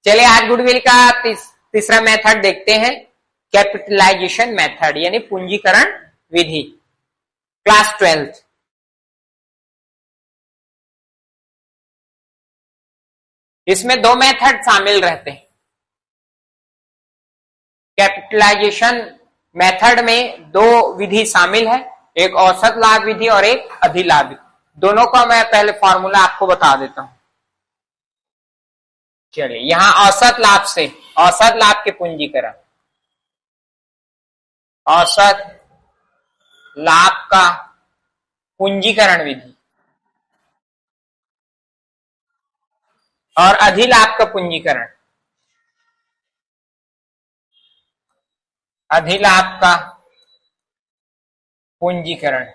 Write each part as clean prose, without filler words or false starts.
चलिए आज गुडविल का तीसरा मेथड देखते हैं, कैपिटलाइजेशन मेथड यानी पूंजीकरण विधि, क्लास 12। इसमें दो मेथड शामिल रहते हैं। कैपिटलाइजेशन मेथड में दो विधि शामिल है, एक औसत लाभ विधि और एक अधिलाभ विधि। दोनों का मैं पहले फॉर्मूला आपको बता देता हूं। चलिए यहां औसत लाभ से, औसत लाभ के पूंजीकरण, औसत लाभ का पूंजीकरण विधि और अधिलाभ का पूंजीकरण, अधिलाभ का पूंजीकरण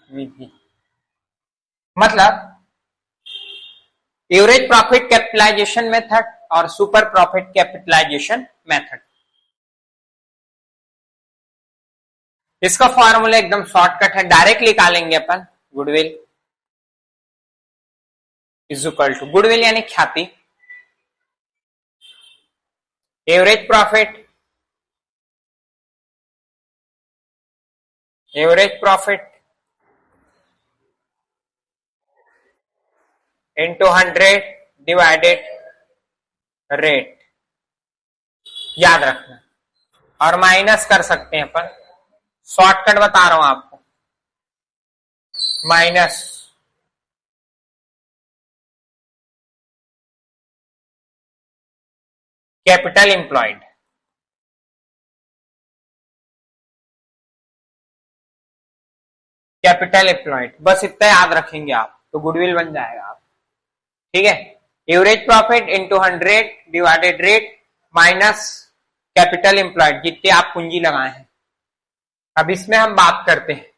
विधि मतलब एवरेज प्रॉफिट कैपिटलाइजेशन मेथड और सुपर प्रॉफिट कैपिटलाइजेशन मेथड। इसका फॉर्मूला एकदम शॉर्टकट है, डायरेक्ट निकालेंगे अपन। Goodwill is equal to, goodwill यानी ख्याति, average profit, average profit into 100 divided rate, याद रखना, और माइनस कर सकते हैं अपन, शॉर्टकट बता रहा हूं आपको, minus capital employed, capital employed, बस इतना याद रखेंगे आप तो गुडविल बन जाएगा आप। ठीक है, average profit into 100 divided rate minus capital employed, जितने आप पूंजी लगाए हैं। अब इसमें हम बात करते हैं,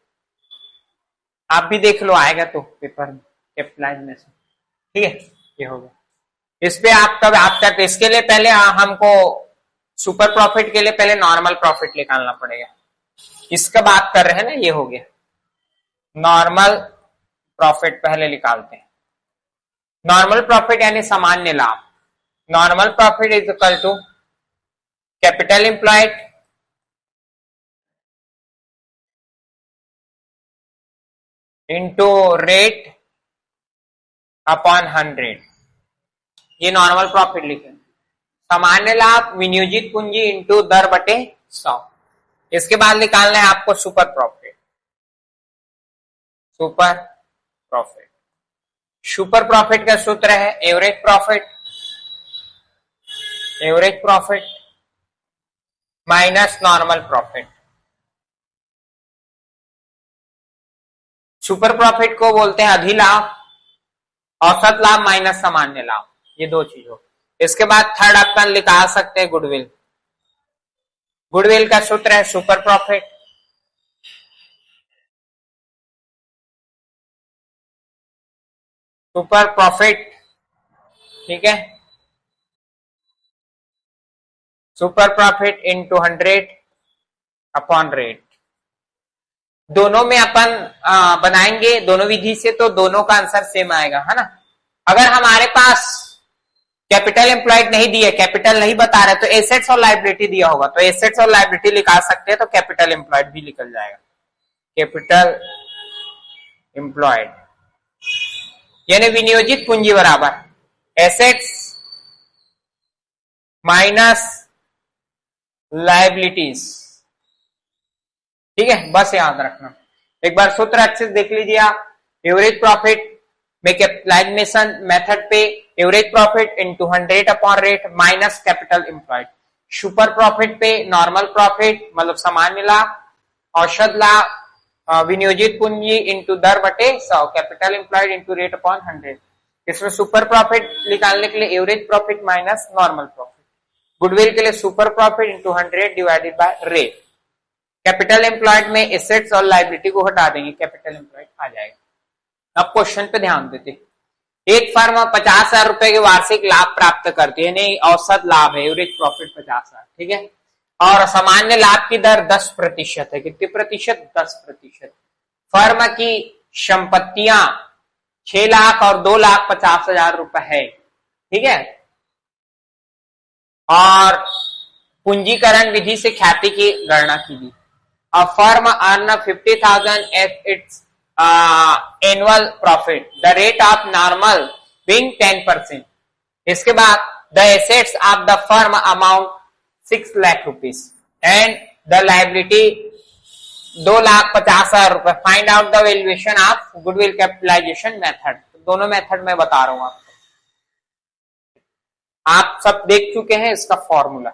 आप भी देख लो आएगा तो पेपर में, कैपिटलाइज में से। ठीक है, ये होगा। इस पे आप कब आप करते, इसके लिए पहले हमको सुपर प्रॉफिट के लिए पहले नॉर्मल प्रॉफिट निकालना पड़ेगा। इसका बात कर रहे हैं ना, ये हो गया नॉर्मल प्रॉफिट, पहले निकालते हैं। नॉर्मल प्रॉफिट यानी सामान्य लाभ, normal profit is equal to capital employed into rate upon 100, ये नॉर्मल प्रॉफिट लिखे। सामान्य लाभ विनियोजित पूंजी इंटू दर बटे 100। इसके बाद निकालना है आपको super profit, super profit. Super profit का सूत्र है average profit, average profit minus normal profit. Super profit को बोलते हैं अधिलाभ, औसत लाभ माइनस सामान्य लाभ, ये दो चीज हो। इसके बाद थर्ड अपन निकाल सकते हैं गुडविल। गुडविल का सूत्र है सुपर प्रॉफिट, सुपर प्रॉफिट, ठीक है, super profit into 100 upon rate. दोनों में अपन बनाएंगे दोनों विधि से तो दोनों का आंसर सेम आएगा, है ना। अगर हमारे पास कैपिटल एम्प्लॉयड नहीं दिया, कैपिटल नहीं बता रहे, तो एसेट्स और लायबिलिटी दिया होगा, तो एसेट्स और लायबिलिटी निकाल सकते हैं, तो कैपिटल एम्प्लॉयड भी निकल जाएगा। कैपिटल एम्प्लॉयड यानी विनियोजित पूंजी बराबर एसेट्स माइनस लायबिलिटीज। ठीक है, बस याद रखना। एक बार सूत्र अच्छे से देख लीजिए आप। एवरेज प्रॉफिट में कैपिटलाइजेशन मेथड पे average profit into 100 upon rate minus capital employed. Super profit पे नॉर्मल प्रॉफिट मतलब सामान्य लाभ, औसत लाभ विनियोजित पूंजी इंटू दर बटे 100, capital employed into rate upon 100। इसमें सुपर प्रॉफिट निकालने के लिए average profit minus normal profit. Goodwill के लिए super profit into 100 divided by rate. Capital employed में एसेट्स और लायबिलिटी को हटा देंगे, कैपिटल एम्प्लॉयड आ जाएगा। अब क्वेश्चन पे ध्यान देते। एक फर्म 50,000 रुपए के वार्षिक लाभ प्राप्त करती है, नहीं औसत लाभ है, एवरेज प्रॉफिट 50,000, ठीक है, और सामान्य लाभ की दर 10% है। कितने प्रतिशत? 10%। फर्म की संपत्तियां 6 लाख और 2,50,000 रुपए है, ठीक है। और पूंजीकरण विधि से ख्याति की गणना कीजिए। A firm earn 50,000 at its annual profit. The rate of normal being 10%. इसके बाद the assets of the firm amount 6 lakh rupees and the liability 2,50,000 रुपए। Find out the valuation of goodwill capitalization method. दोनों method मैं बता रहा हूं आपको, आप सब देख चुके हैं इसका फॉर्मूला।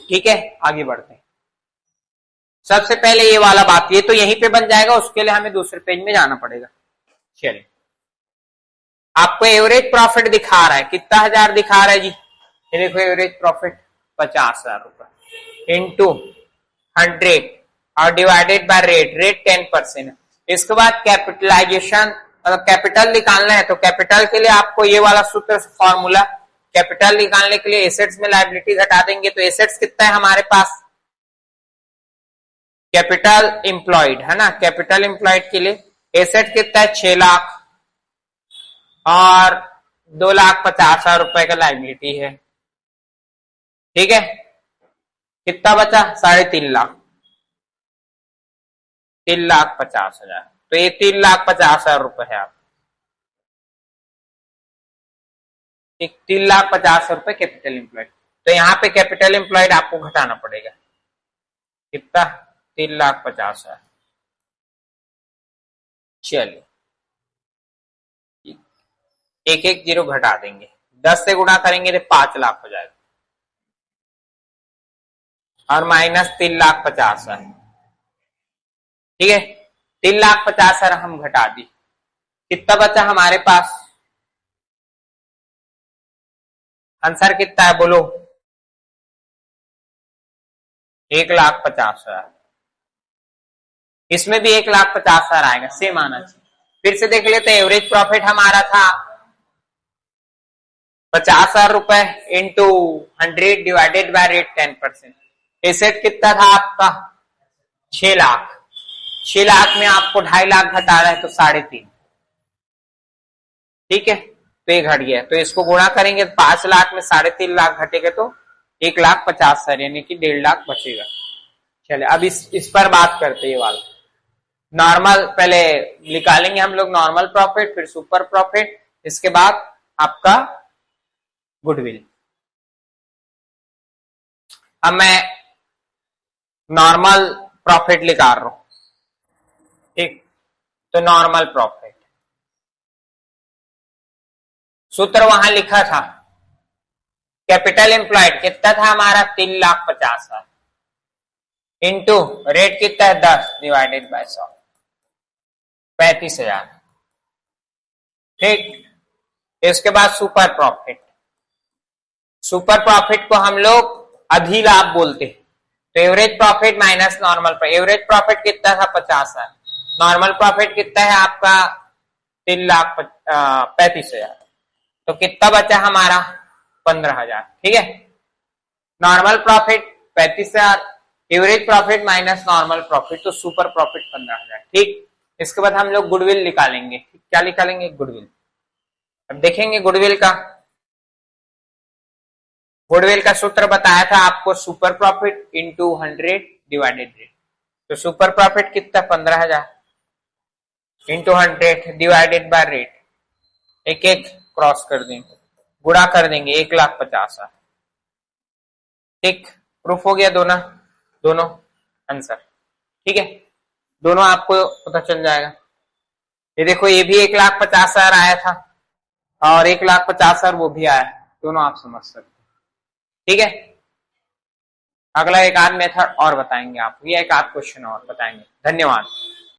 ठीक है, आगे बढ़ते हैं। सबसे पहले ये वाला बात, ये तो यहीं पे बन जाएगा, उसके लिए हमें दूसरे पेज में जाना पड़ेगा। चलिए, आपको एवरेज प्रॉफिट दिखा रहा है, कितना हजार दिखा रहा है जी? ये देखो, एवरेज प्रॉफिट 50,000 रुपए इंटू 100 और डिवाइडेड बाय रेट 10%। इसके बाद कैपिटलाइजेशन, मतलब कैपिटल निकालना है, तो कैपिटल के लिए आपको ये वाला सूत्र फॉर्मूला, कैपिटल निकालने के लिए एसेट्स में लायबिलिटी घटा देंगे, तो एसेट्स कितना है हमारे पास? कैपिटल एम्प्लॉयड है ना, कैपिटल एम्प्लॉयड के लिए एसेट कितना है? 6 लाख और 2,50,000 रुपए का लायबिलिटी है। ठीक है, कितना बचा? 3.5 लाख, 3,50,000। तो ये 3,50,000 रुपए है आप, 3,50,000 रुपए कैपिटल एम्प्लॉयड। तो यहाँ पे कैपिटल एम्प्लॉयड आपको घटाना पड़ेगा, कितना? 3,50,000। चलिए, एक एक जीरो घटा देंगे, 10 से गुणा करेंगे तो 5 लाख हो जाएगा, और माइनस 3,50,000। ठीक है, 3,50,000 हम घटा दी, कितना बचा हमारे पास? आंसर कितना है बोलो? 1,50,000। इसमें भी 1,50,000 आएगा, सेम आना चाहिए। फिर से देख लेते हैं, एवरेज प्रॉफिट हमारा था 50,000 रुपए into 100 divided by rate 10%। Asset कितना था आपका? 6 लाख। 6 लाख में आपको 2.5 लाख घटा रहा है, तो 3.5। ठीक है, तो ये घट गया, तो इसको गुणा करेंगे 5 लाख में 3.5 लाख घटेगा, तो 1,50,000 यानी कि 1.5 लाख बचेगा। चलिए, अब इस पर बात करते हैं। ये वाला नॉर्मल पहले निकालेंगे हम लोग, नॉर्मल प्रॉफिट, फिर सुपर प्रॉफिट, इसके बाद आपका गुडविल। अब मैं नॉर्मल प्रॉफिट निकाल रहा हूं। ठीक, तो नॉर्मल प्रॉफिट सूत्र वहां लिखा था, कैपिटल एम्प्लॉयड कितना था हमारा? 3,50,000 इंटू रेट कितना है? 10 डिवाइडेड बाय 100, 35,000। ठीक, इसके बाद सुपर प्रॉफिट। सुपर प्रॉफिट को हम लोग अधिलाभ बोलते हैं, तो average profit minus normal profit. Average profit कितना था? 50,000। नॉर्मल प्रॉफिट कितना है आपका? 3,35,000। तो कितना बचा हमारा? 15,000। ठीक है, normal profit 35,000, average profit minus normal profit, तो सुपर प्रॉफिट 15,000। ठीक, इसके बाद हम लोग गुडविल निकालेंगे। क्या निकालेंगे? गुडविल। अब देखेंगे गुडविल का सूत्र बताया था आपको, super profit into 100 divided rate. तो सुपर प्रॉफिट कितना? 15,000 इंटू 100 डिवाइडेड बाय रेट, एक एक क्रॉस कर देंगे, गुणा कर देंगे, 1,50,000। ठीक, प्रूफ हो गया दोनों आंसर। ठीक है, दोनों आपको पता चल जाएगा। ये देखो, ये भी 1,50,000 आया था और 1,50,000 वो भी आया, दोनों आप समझ सकते। ठीक है, अगला एक आध मेथड और बताएंगे आपको, या एक आध क्वेश्चन और बताएंगे। धन्यवाद।